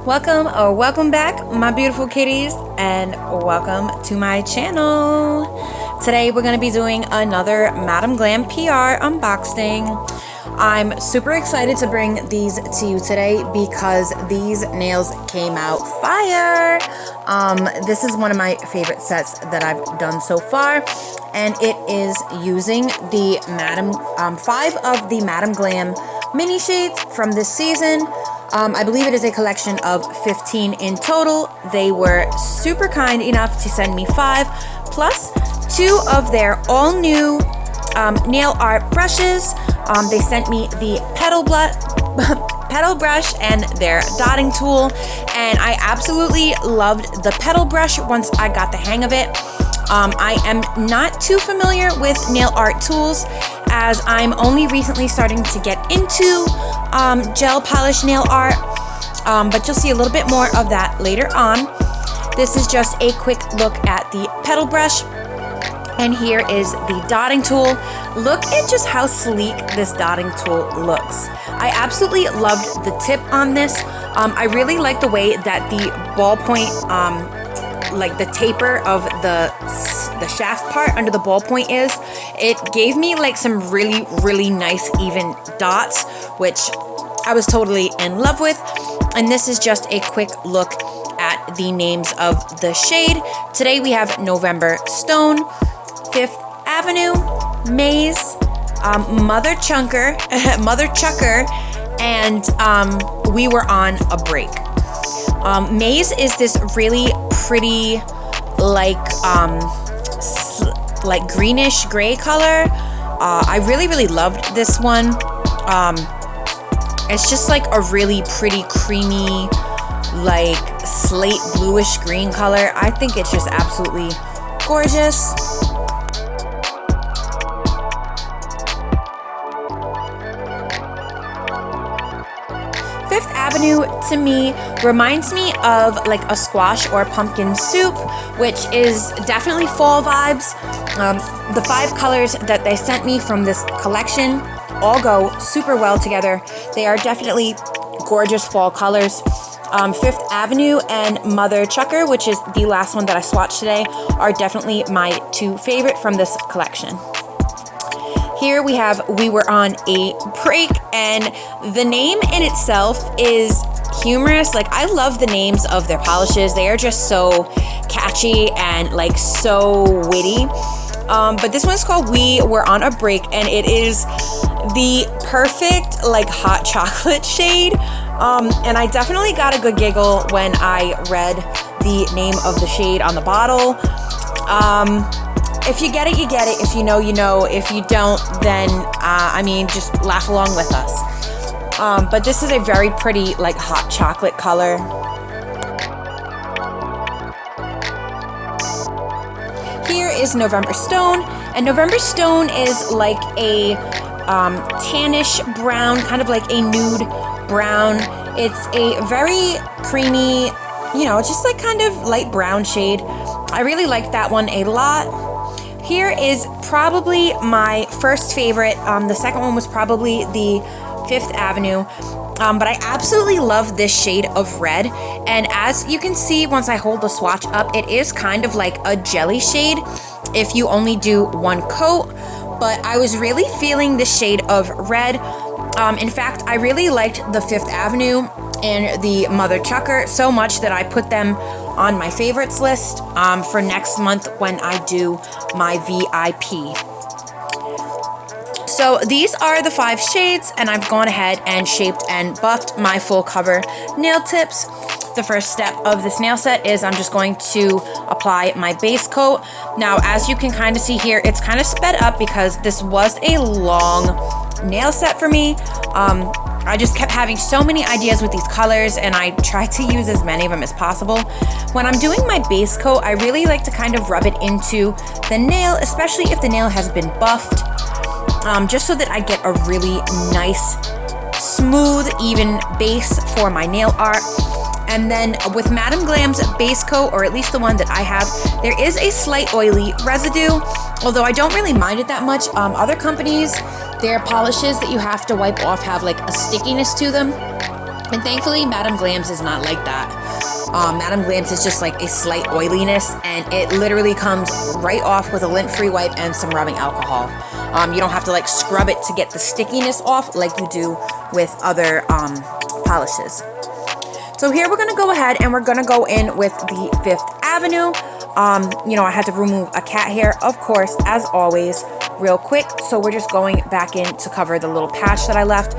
Welcome or welcome back, my beautiful kitties, and welcome to my channel. Today we're going to be doing another Madam Glam PR unboxing. I'm super excited to bring these to you today because these nails came out fire. This is one of my favorite sets that I've done so far, and it is using the 5 of the Madam Glam mini shades from this season. I believe it is a collection of 15 in total. They were super kind enough to send me 5, plus 2 of their all new nail art brushes. They sent me the Petal Brush and their dotting tool, and I absolutely loved the Petal Brush once I got the hang of it. I am not too familiar with nail art tools, as I'm only recently starting to get into gel polish nail art, but you'll see a little bit more of that later on. This is just a quick look at the Petal Brush, and here is the dotting tool. Look at just how sleek this dotting tool looks. I absolutely loved the tip on this. I really like the way that the ballpoint, like the taper of the shaft part under the ballpoint is. It gave me like some really nice even dots, which I was totally in love with. And this is just a quick look at the names of the shade. Today we have November Stone, 5th Avenue, Maze, Mother Chucker, and We Were on a Break. Maze is this really pretty, like greenish gray color. I really loved this one. It's just like a really pretty creamy, like slate bluish green color. I think it's just absolutely gorgeous. Fifth Avenue to me reminds me of like a squash or pumpkin soup, which is definitely fall vibes. The 5 colors that they sent me from this collection all go super well together. They are definitely gorgeous fall colors. Fifth Avenue and Mother Chucker, which is the last one that I swatched today, are definitely my 2 favorite from this collection. Here we have We Were on a Break, and the name in itself is humorous. Like, I love the names of their polishes. They are just so catchy and like so witty. But this one's called We Were on a Break, and it is the perfect like hot chocolate shade. And I definitely got a good giggle when I read the name of the shade on the bottle. If you get it, you get it. If you know, you know. If you don't, then, I mean, just laugh along with us. But this is a very pretty, like, hot chocolate color. Here is November Stone. And November Stone is like a tannish brown, kind of like a nude brown. It's a very creamy, you know, just like kind of light brown shade. I really like that one a lot. Here is probably my first favorite. The second one was probably the 5th Avenue. But I absolutely love this shade of red. And as you can see, once I hold the swatch up, it is kind of like a jelly shade if you only do one coat. But I was really feeling the shade of red. In fact, I really liked the 5th Avenue and the Mother Chucker so much that I put them on my favorites list for next month when I do my VIP. So these are the 5 shades, and I've gone ahead and shaped and buffed my full cover nail tips. The first step of this nail set is I'm just going to apply my base coat. Now, as you can kind of see here, it's kind of sped up because this was a long nail set for me. I just kept having so many ideas with these colors, and I tried to use as many of them as possible. When I'm doing my base coat, I really like to kind of rub it into the nail, especially if the nail has been buffed, just so that I get a really nice, smooth, even base for my nail art. And then with Madam Glam's base coat, or at least the one that I have, there is a slight oily residue, although I don't really mind it that much. Other companies, their polishes that you have to wipe off have like a stickiness to them. And thankfully, Madam Glam's is not like that. Madam Glam's is just like a slight oiliness, and it literally comes right off with a lint-free wipe and some rubbing alcohol. You don't have to like scrub it to get the stickiness off like you do with other polishes. So here we're gonna go ahead and we're gonna go in with the Fifth Avenue. You know, I had to remove a cat hair, of course, as always, real quick. So we're just going back in to cover the little patch that I left.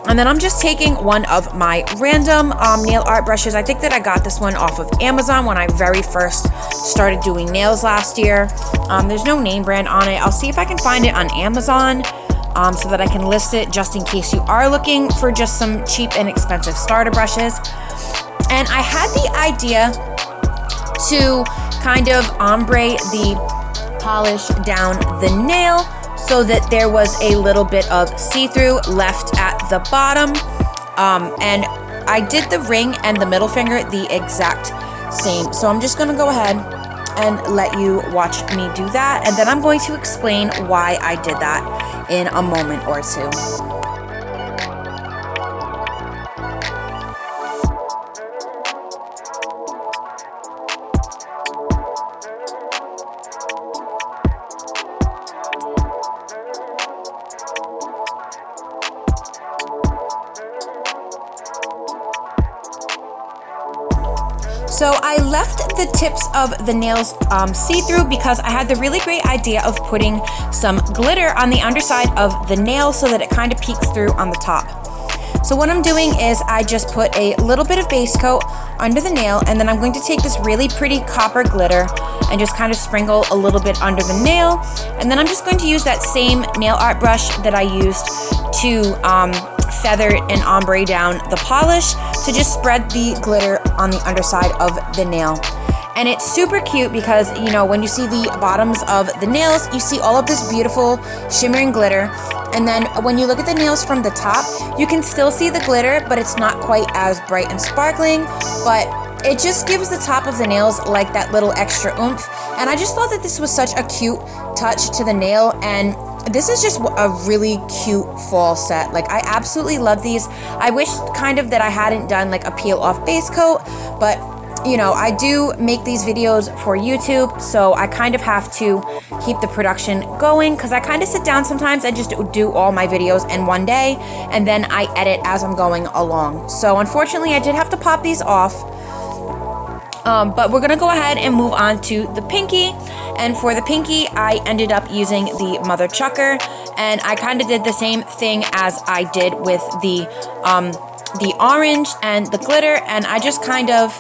And then I'm just taking one of my random nail art brushes. I think that I got this one off of Amazon when I very first started doing nails last year. There's no name brand on it. I'll see if I can find it on Amazon so that I can list it just in case you are looking for just some cheap and expensive starter brushes. And I had the idea to kind of ombre the polish down the nail so that there was a little bit of see-through left at the bottom. And I did the ring and the middle finger the exact same. So I'm just gonna go ahead and let you watch me do that. And then I'm going to explain why I did that in a moment or two. So I left the tips of the nails see-through because I had the really great idea of putting some glitter on the underside of the nail so that it kind of peeks through on the top. So what I'm doing is I just put a little bit of base coat under the nail, and then I'm going to take this really pretty copper glitter and just kind of sprinkle a little bit under the nail. And then I'm just going to use that same nail art brush that I used to feather and ombre down the polish to just spread the glitter on the underside of the nail. And it's super cute because, you know, when you see the bottoms of the nails, you see all of this beautiful shimmering glitter. And then when you look at the nails from the top, you can still see the glitter, but it's not quite as bright and sparkling. But it just gives the top of the nails like that little extra oomph. And I just thought that this was such a cute touch to the nail. And this is just a really cute fall set. Like, I absolutely love these. I wish kind of that I hadn't done like a peel off base coat, but you know, I do make these videos for YouTube, so I kind of have to keep the production going because I kind of sit down sometimes and just do all my videos in one day, and then I edit as I'm going along. So unfortunately, I did have to pop these off. But we're gonna go ahead and move on to the pinky. And for the pinky, I ended up using the Mother Chucker, and I kind of did the same thing as I did with the orange and the glitter, and I just kind of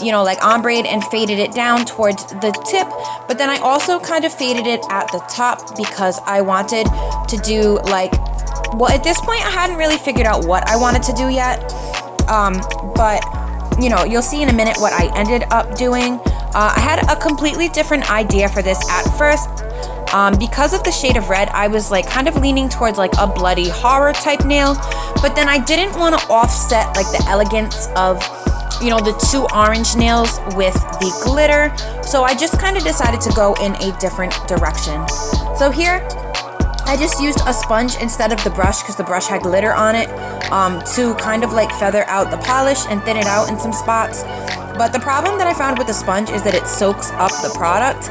you know, like ombre'd and faded it down towards the tip, but then I also kind of faded it at the top because I wanted to do like, well, at this point I hadn't really figured out what I wanted to do yet, but you know, you'll see in a minute what I ended up doing. I had a completely different idea for this at first. Because of the shade of red, I was like kind of leaning towards like a bloody horror type nail, but then I didn't want to offset like the elegance of, you know, the two orange nails with the glitter. So I just kind of decided to go in a different direction. So here, I just used a sponge instead of the brush because the brush had glitter on it, to kind of like feather out the polish and thin it out in some spots. But the problem that I found with the sponge is that it soaks up the product.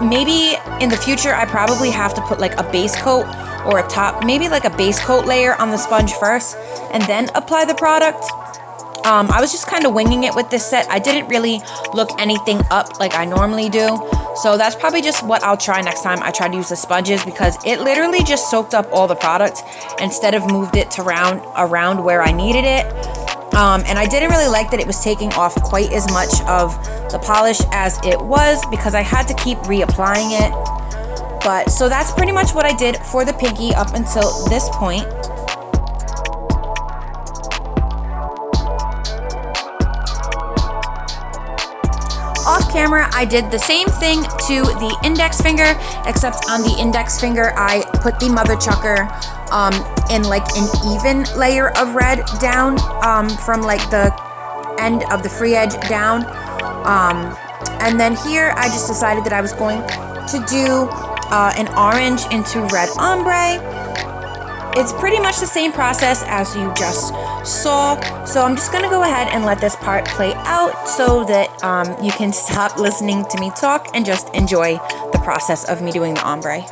Maybe in the future, I probably have to put like a base coat or a top, maybe like a base coat layer on the sponge first and then apply the product. I was just kind of winging it with this set. I didn't really look anything up like I normally do. So that's probably just what I'll try next time I try to use the sponges, because it literally just soaked up all the product instead of moved it to around where I needed it. And I didn't really like that it was taking off quite as much of the polish as it was because I had to keep reapplying it. But so that's pretty much what I did for the pinky up until this point. Off camera, I did the same thing to the index finger, except on the index finger, I put the Mother Chucker in like an even layer of red down from like the end of the free edge down. And then here, I just decided that I was going to do an orange into red ombre. it's pretty much the same process as you just saw. So I'm just gonna go ahead and let this part play out so that you can stop listening to me talk and just enjoy the process of me doing the ombre.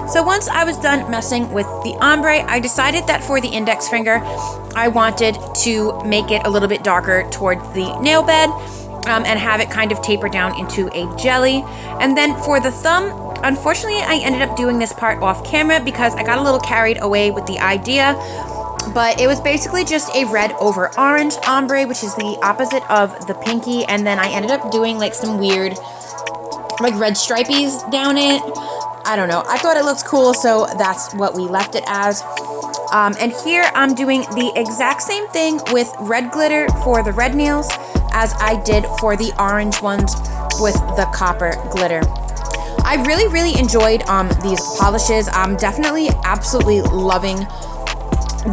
So once I was done messing with the ombre, I decided that for the index finger, I wanted to make it a little bit darker towards the nail bed and have it kind of taper down into a jelly. And then for the thumb, unfortunately, I ended up doing this part off camera because I got a little carried away with the idea. But it was basically just a red over orange ombre, which is the opposite of the pinky. And then I ended up doing like some weird like red stripies down it. I don't know. I thought it looked cool, so that's what we left it as. And here I'm doing the exact same thing with red glitter for the red nails as I did for the orange ones with the copper glitter. I really enjoyed these polishes. I'm definitely absolutely loving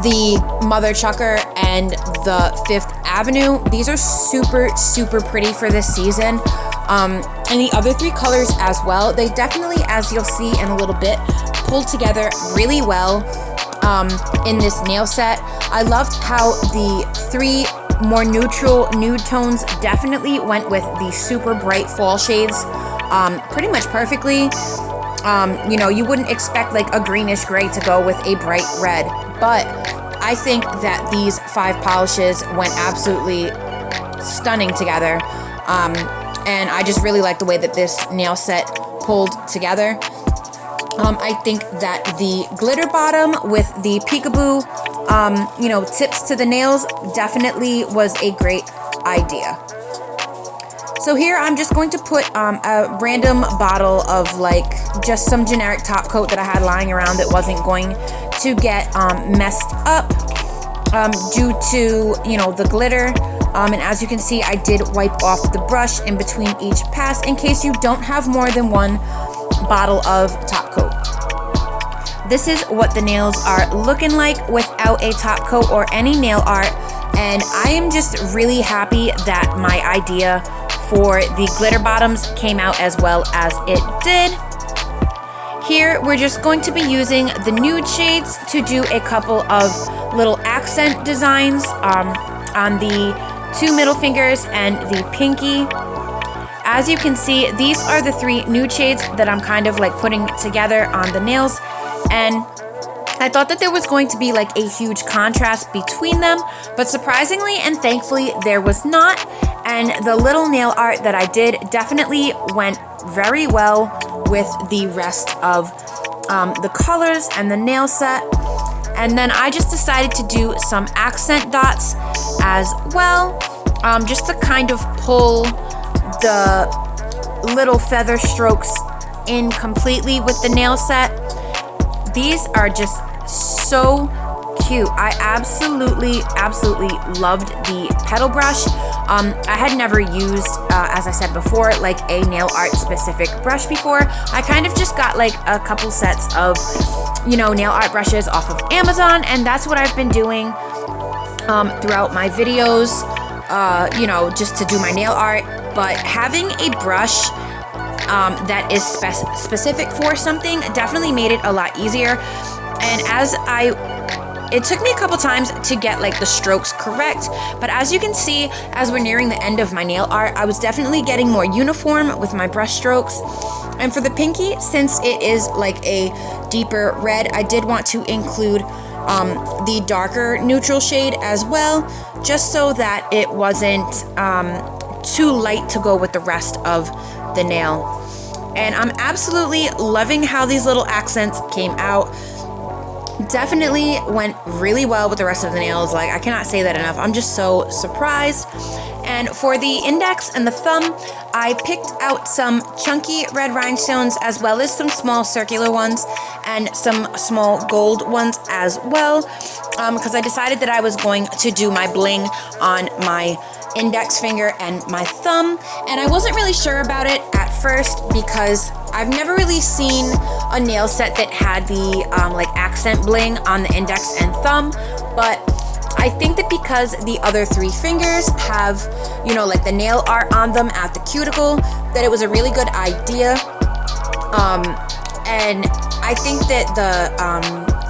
the Mother Chucker and the Fifth Avenue. These are super pretty for this season. And the other three colors as well, they definitely, as you'll see in a little bit, pulled together really well in this nail set. I loved how the three more neutral nude tones definitely went with the super bright fall shades pretty much perfectly. You know, you wouldn't expect like a greenish gray to go with a bright red, but I think that these 5 polishes went absolutely stunning together. And I just really like the way that this nail set pulled together. I think that the glitter bottom with the peekaboo, you know, tips to the nails definitely was a great idea. So here I'm just going to put a random bottle of like just some generic top coat that I had lying around that wasn't going to get messed up due to, you know, the glitter. And as you can see, I did wipe off the brush in between each pass in case you don't have more than one bottle of top coat. This is what the nails are looking like without a top coat or any nail art. And I am just really happy that my idea for the glitter bottoms came out as well as it did. Here, we're just going to be using the nude shades to do a couple of little accent designs on the 2 middle fingers and the pinky. As you can see, these are the 3 nude shades that I'm kind of like putting together on the nails, and I thought that there was going to be like a huge contrast between them, but surprisingly and thankfully there was not, and the little nail art that I did definitely went very well with the rest of the colors and the nail set. And then I just decided to do some accent dots as well, just to kind of pull the little feather strokes in completely with the nail set. These are just so cute. I absolutely loved the Petal Brush. I had never used, as I said before, like a nail art specific brush before. I kind of just got like a couple sets of, you know, nail art brushes off of Amazon, and that's what I've been doing throughout my videos, you know, just to do my nail art. But having a brush that is specific for something definitely made it a lot easier. And as I it took me a couple times to get like the strokes correct, but as you can see, as we're nearing the end of my nail art, I was definitely getting more uniform with my brush strokes. And for the pinky, since it is like a deeper red, I did want to include the darker neutral shade as well, just so that it wasn't too light to go with the rest of the nail. And I'm absolutely loving how these little accents came out. Definitely went really well with the rest of the nails. Like, I cannot say that enough. I'm just so surprised. And for the index and the thumb, I picked out some chunky red rhinestones as well as some small circular ones and some small gold ones as well, because I decided that I was going to do my bling on my index finger and my thumb, and I wasn't really sure about it at first because I've never really seen a nail set that had the like accent bling on the index and thumb, but I think that because the other three fingers have, you know, like the nail art on them at the cuticle, that it was a really good idea. And I think that the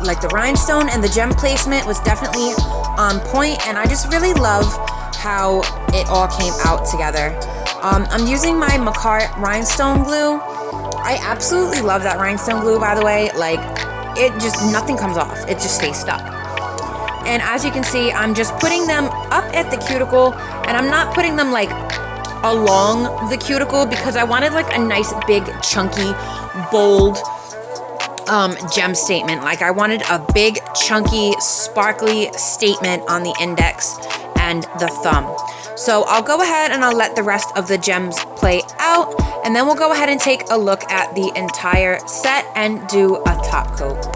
like the rhinestone and the gem placement was definitely on point, and I just really love how it all came out together. I'm using my Makart rhinestone glue. I absolutely love that rhinestone glue, by the way. Like, it just, nothing comes off. It just stays stuck. And as you can see, I'm just putting them up at the cuticle, and I'm not putting them like along the cuticle because I wanted like a nice big chunky bold gem statement. Like, I wanted a big chunky sparkly statement on the index and the thumb. So I'll go ahead and I'll let the rest of the gems play out, and then we'll go ahead and take a look at the entire set and do a top coat.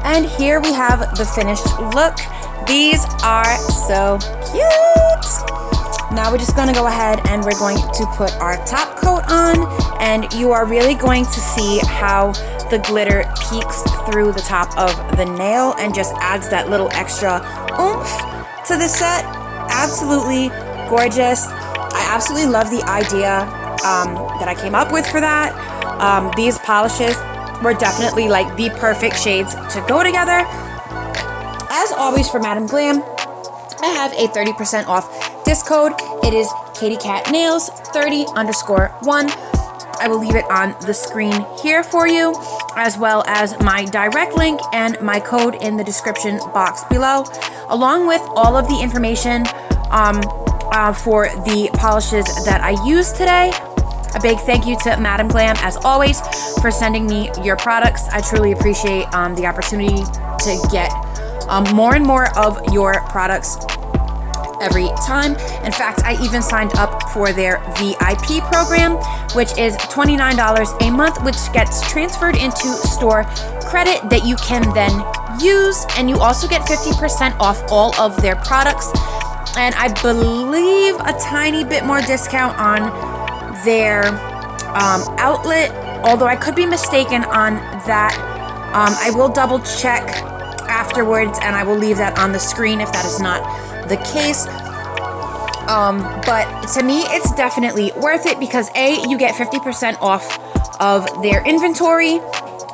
And here we have the finished look. These are so cute. Now we're just gonna go ahead and we're going to put our top coat on, and you are really going to see how the glitter peeks through the top of the nail and just adds that little extra oomph to the set. Absolutely gorgeous. I absolutely love the idea that I came up with for that. These polishes were definitely like the perfect shades to go together. As always for Madam Glam, I have a 30% off disc code. It is katiecatnails 30_1. I will leave it on the screen here for you, as well as my direct link and my code in the description box below, along with all of the information for the polishes that I used today. A big thank you to Madam Glam, as always, for sending me your products. I truly appreciate the opportunity to get more and more of your products every time. In fact, I even signed up for their VIP program, which is $29 a month, which gets transferred into store credit that you can then use, and you also get 50% off all of their products, and I believe a tiny bit more discount on their outlet, although I could be mistaken on that. I will double check afterwards, and I will leave that on the screen if that is not the case. But to me, it's definitely worth it because A, you get 50% off of their inventory,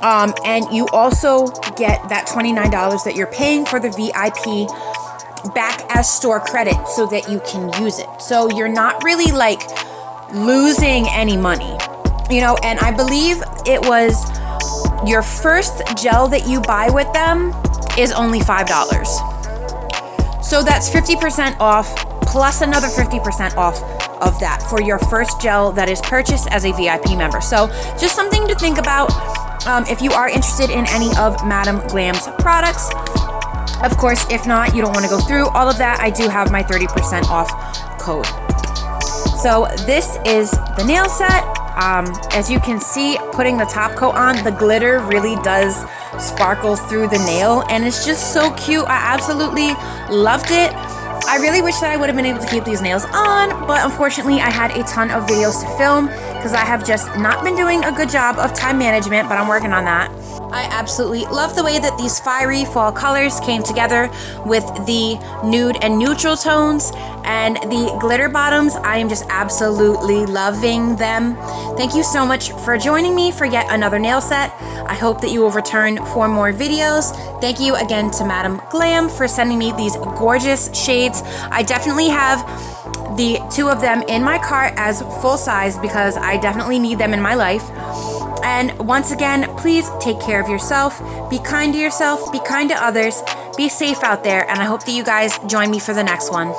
and you also get that $29 that you're paying for the VIP back as store credit so that you can use it. So you're not really like losing any money, you know. And I believe it was your first gel that you buy with them is only $5. So that's 50% off plus another 50% off of that for your first gel that is purchased as a VIP member. So just something to think about if you are interested in any of Madam Glam's products. Of course, if not, you don't want to go through all of that, I do have my 30% off code. So this is the nail set. As you can see, putting the top coat on, the glitter really does sparkle through the nail, and it's just so cute. I absolutely loved it. I really wish that I would have been able to keep these nails on, but unfortunately I had a ton of videos to film because I have just not been doing a good job of time management, but I'm working on that. I absolutely love the way that these fiery fall colors came together with the nude and neutral tones and the glitter bottoms. I am just absolutely loving them. Thank you so much for joining me for yet another nail set. I hope that you will return for more videos. Thank you again to Madam Glam for sending me these gorgeous shades. I definitely have the two of them in my cart as full size because I definitely need them in my life. And once again, please take care of yourself, be kind to yourself, be kind to others, be safe out there, and I hope that you guys join me for the next one.